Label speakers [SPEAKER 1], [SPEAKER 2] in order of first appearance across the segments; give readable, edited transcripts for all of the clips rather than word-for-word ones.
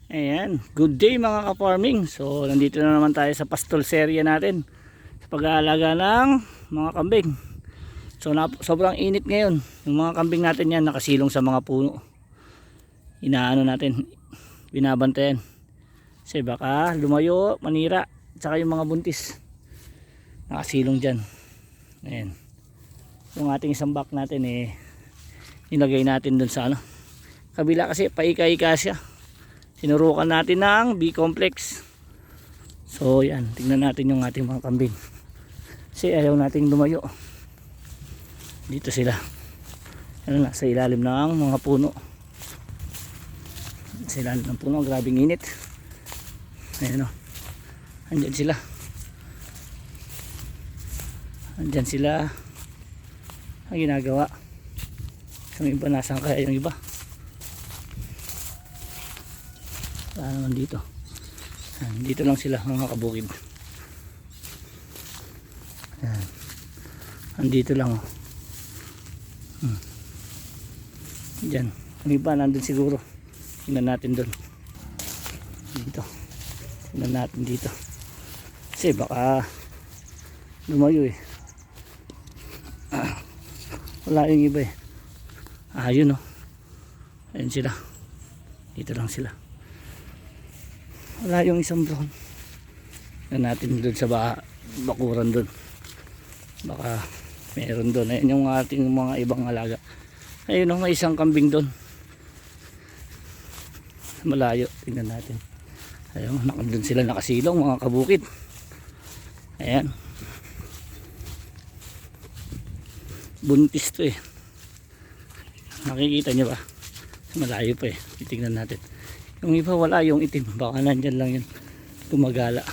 [SPEAKER 1] Ayan, good day mga ka-farming. So nandito na naman tayo sa pastol serye natin sa pag-aalaga ng mga kambing. So sobrang init ngayon. Yung mga kambing natin yan nakasilong sa mga puno. Inaano natin, binabantayan. Kasi baka lumayo, manira. Tsaka yung mga buntis nakasilong dyan. Ayan. Yung ating isang back natin nilagay natin dun sa kabila kasi paika-ika siya. Sinurukan natin ng B-complex. So yan, tingnan natin yung ating mga kambing. Kasi ayaw nating lumayo. Dito sila. Ano na, sa ilalim ng mga puno. Sa ilalim ng puno, grabing init. Ayan o. Andyan sila. Andyan sila. Ang ginagawa. Yung iba, nasaan kaya yung iba? Naman dito. Dito lang sila mga kabukid. Ayan. Andito lang Diyan. Ang iba nandun siguro. Tingnan natin doon. Dito. Tingnan natin dito. Kasi baka lumayo wala yung iba yun ayun sila. Dito lang sila. Wala yung isang brown na natin doon sa bakuran doon, baka meron doon. Ayun yung ating mga ibang alaga. Ayun may isang kambing doon malayo, tingnan natin. Ayun, doon sila nakasilong mga kabukid. Ayan, buntis to nakikita nyo ba? Malayo pa titignan natin. Yung iba wala yung itim, baka nandyan lang yun gumagala.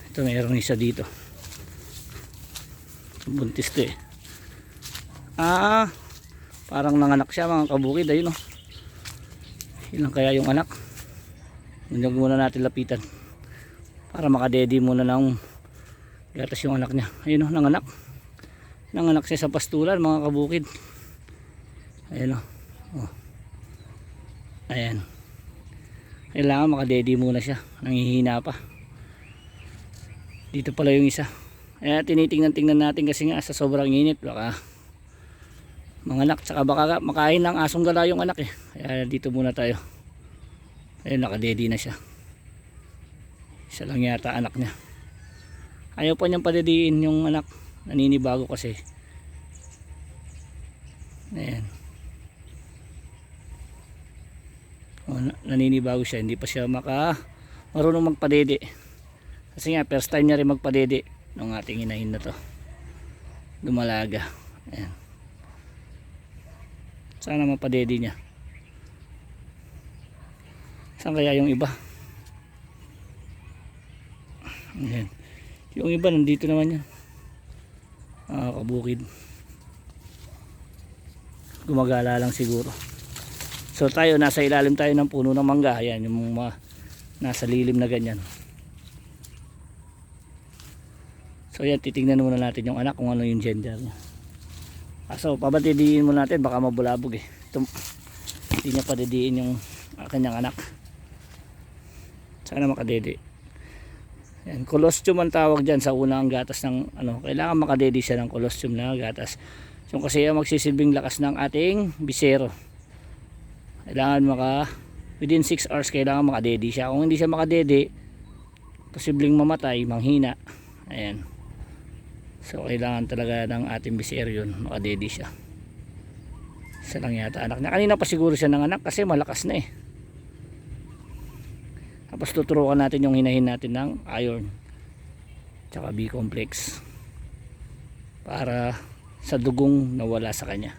[SPEAKER 1] Ito mayroong isa dito, buntis to parang nanganak siya mga kabukid. Ayun ilang kaya yung anak. Huwag muna natin lapitan para makadedi muna ng gatas yung anak niya. Ayun nanganak siya sa pastulan mga kabukid. Ayun ayan, kailangan makadedi muna siya, nangihina pa. Dito pala yung isa. Kaya tinitingnan natin kasi nga sa sobrang init baka manganak, tsaka baka makain ng asong gala yung anak kaya dito muna tayo. Ayun, nakadedi na siya. Isa lang yata anak niya. Ayaw pa niyang padediin yung anak, naninibago kasi. Ayan, naninibago siya, hindi pa siya marunong magpadede kasi nga first time niya rin magpadede ng ating inahin na to, dumalaga. Ayan, sana mapadede niya. Saan kaya yung iba? Ayan, yung iba nandito naman yan, kabukid, gumagala lang siguro. So tayo nasa ilalim tayo ng puno ng mangga. Ayan yung mga nasa lilim na ganyan. So yan, titingnan muna natin yung anak kung ano yung gender niya. So pabatidiin muna natin, baka mabulabog hindi niya padidiin yung kanyang anak. Sana makadede. Yan, colostrum ang tawag dyan sa unang gatas ng kailangan makadede siya ng colostrum na gatas. So kasi yung magsisilbing lakas ng ating bisero. Kailangan within 6 hours kailangan makadede siya. Kung hindi siya makadede, posibleng mamatay, manghina. Ayan. So kailangan talaga ng ating bisero yun, makadede siya. Isa lang yata anak niya. Kanina pa siguro siya ng anak kasi malakas na Tapos tuturukan natin yung hinahin natin ng iron tsaka B-complex para sa dugong nawala sa kanya.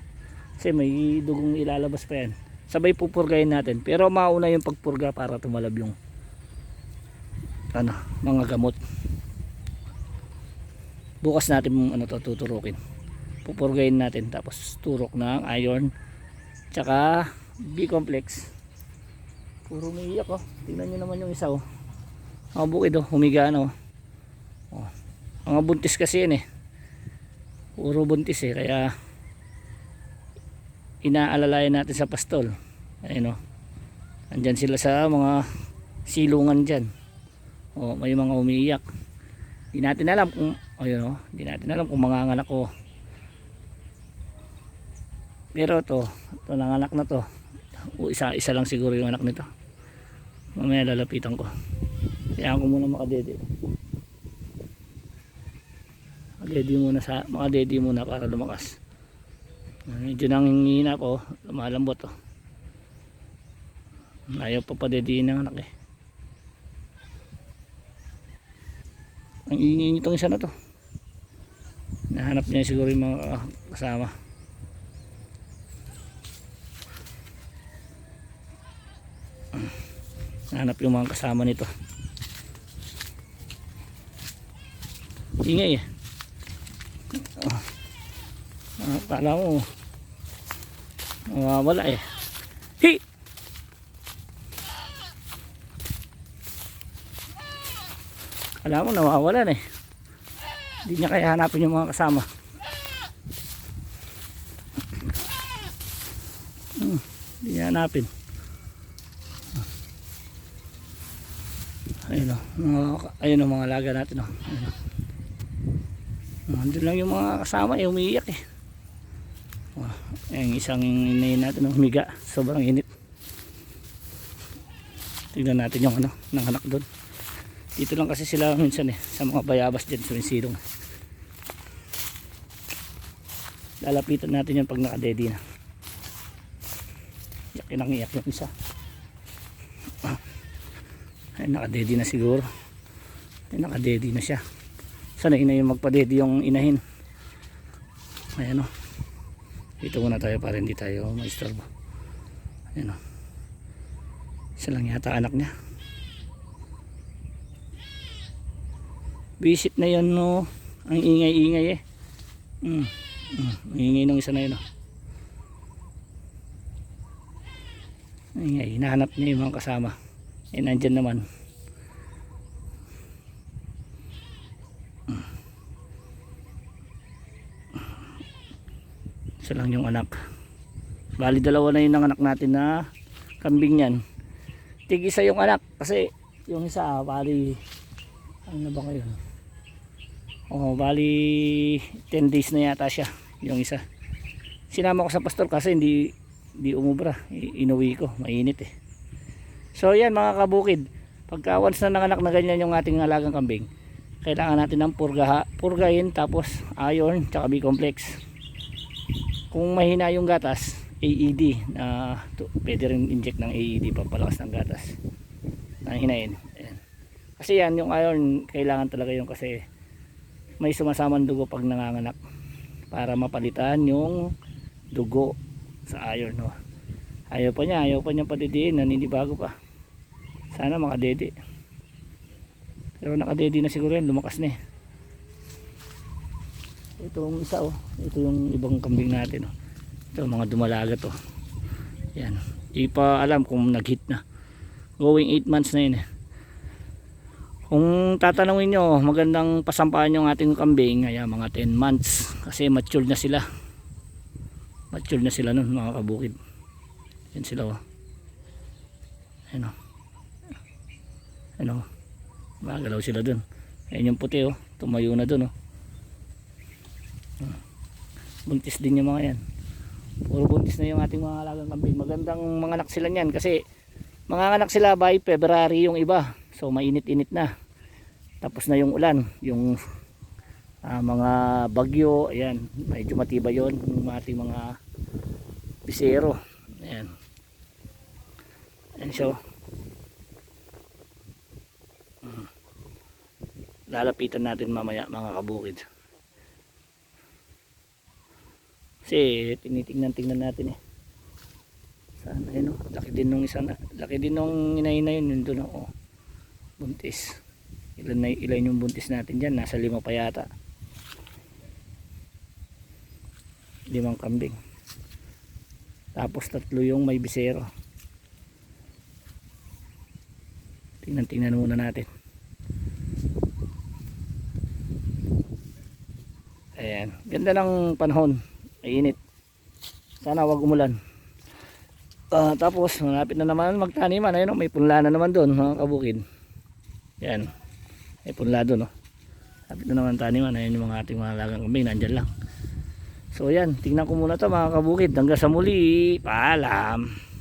[SPEAKER 1] Kasi may dugong ilalabas pa yan. Sabay pupurgahin natin, pero mauna yung pagpurga para tumalab yung mga gamot. Bukas natin tuturukin. Pupurgahin natin tapos turok ng iron tsaka B-complex. Puro umiiyak tingnan nyo naman yung isa mga bukid humiga mga buntis kasi yan puro buntis kaya inaalalayan natin sa pastol. Ayun Andyan sila sa mga silungan dyan. O, may mga umiiyak. Di natin alam kung, ayun, di natin alam kung manganganak o. Pero ito nanganak na to. O, isa lang siguro yung anak nito. Mamaya lalapitan ko. Kaya ko muna makadede. Makadede muna para lumakas. Medyo nangingina po, lumalambot oh. Ayaw pa padediin ng anak eh. Ang ingin itong isa na to. Nahanap niya siguro yung mga kasama. Nahanap yung mga kasama nito. Ingay eh. Kala mo mawawala eh. Hi! Kala mo nawawalan eh. Hindi niya kaya hanapin yung mga kasama. Hindi niya hanapin. Ayun o mga alaga natin o. Andun lang yung mga kasama eh, umiiyak eh. Yung isang inayin natin humiga, sobrang init. Tignan natin yung nanganak doon. Dito lang kasi sila minsan eh, sa mga bayabas dyan sa silong. Lalapitan natin yan pag nakadedi na. Iyak nang iyak yung isa. Ay, nakadedi na siguro. Ay, nakadedi na siya. Sana ina yung magpadedi yung inahin. Ayan o. Dito muna tayo para hindi tayo maistorbo. Ayan o. Isa lang yata anak niya. Visit na yan no. Ang ingay-ingay eh. Ang ingay ng isa na yun o. Ingay. Hinahanap niya yung mga kasama. Eh nandyan naman. Isa lang yung anak. Bali dalawa na yung anak natin na kambing yan. Tig-isa yung anak kasi yung isa bali ano ba kayo? Bali 10 days na yata siya yung isa. Sinama ko sa pastor kasi hindi umubra. Inuwi ko, mainit eh. So yan mga kabukid, pagka once na nanganak na ganyan yung ating alagang kambing, kailangan natin ng purgahin, tapos iron tsaka B-complex. Kung mahina yung gatas, AED na pwede rin inject ng AED pampalakas ng gatas na hinain. Ayan. Kasi yan yung iron kailangan talaga yung kasi may sumasamang dugo pag nanganganak para mapalitan yung dugo sa iron no. Ayaw pa niya padidiin, naninibago pa. Sana makadede. Pero nakadede na siguro yan, lumakas na eh. Itong isa oh, ito yung ibang kambing natin oh. Ito mga dumalaga to. Yan. Di pa alam kung nag-hit na. Going 8 months na yun eh. Kung tatanungin nyo, magandang pasampahan yung ating kambing, ay mga 10 months. Kasi matured na sila. Matured na sila nun mga kabukid. Yan sila oh. Ayan oh. Ayan oh. Magalaw sila dun. Ayan yung puti oh. Tumayo na dun oh. Buntis din yung mga yan. Puro buntis na yung ating mga alagang kambing. Magandang mga anak sila niyan kasi mga anak sila by February yung iba. So mainit-init na. Tapos na yung ulan, yung mga bagyo, ayan, medyo matibay yon yung ating mga bisero. Ayan. And so lalapitan natin mamaya mga kabukid. Kasi tinitingnan natin eh. Sana yun oh. Laki din nung isa na. Laki din nung inahin na yun. Yun doon oh. Buntis. Ilan yung buntis natin dyan. Nasa 5 pa yata. 5 kambing. Tapos 3 yung may bisero. Tingnan muna natin. Ayan. Ganda ng panahon. Mainit. Sana wag umulan. Tapos malapit na naman magtaniman. Ayun, may punla na naman doon mga kabukid. Yan, may punla doon. Malapit na naman taniman. Ayun yung mga ating mga alagang kambing, nandyan lang. So yan, tingnan ko muna to mga kabukid. Hanggang sa muli, paalam.